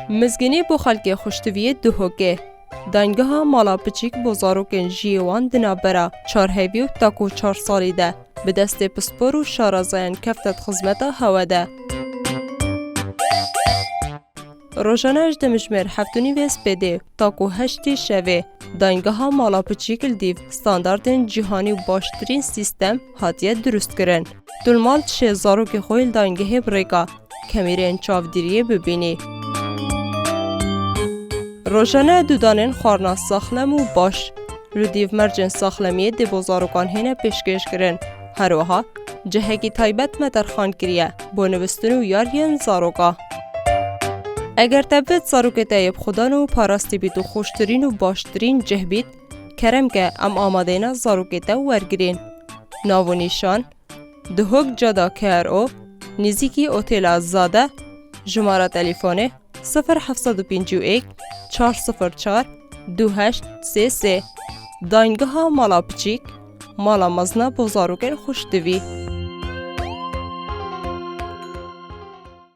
مزگینی بو خلک خوشتویه دو هوگه. دانگها مالا پچیک بزاروکن جیوان دنابرا 4 و تاکو 4 سالی ده به دست پسپور و شارازین کفتت خزمتا هواده. روزانه اجدمجمر هفتونی و اسپیده تاکو 8 شوه دانگها مالا پچیکل دیو ستانداردن جهانی و باشترین سیستم هاتیه درست کرن. دلمال چه زاروک خویل دانگه بریکا کمیرین چاودیریه ببینی. روزانه دودانین خورنا ساخلم و باش لودیو مرجن ساخلمیه دی بزارگان هینه پیشکش کرن. هروها جهگی تایبت مدرخان کریه با نوستن و یارین زاروگا. اگر تبت زاروگ تایب خودان و پاراستی بید و خوشترین و باشترین جه بید کرم که ام آمادین زاروگ تا ورگرین. ناو و نیشان دهوگ جدا KRO نزیکی اوتیل زاده جماره تلیفونه 0751 404 2833 دانگها مالا پچیک مالا مزنا بزاروگن خوشتوی.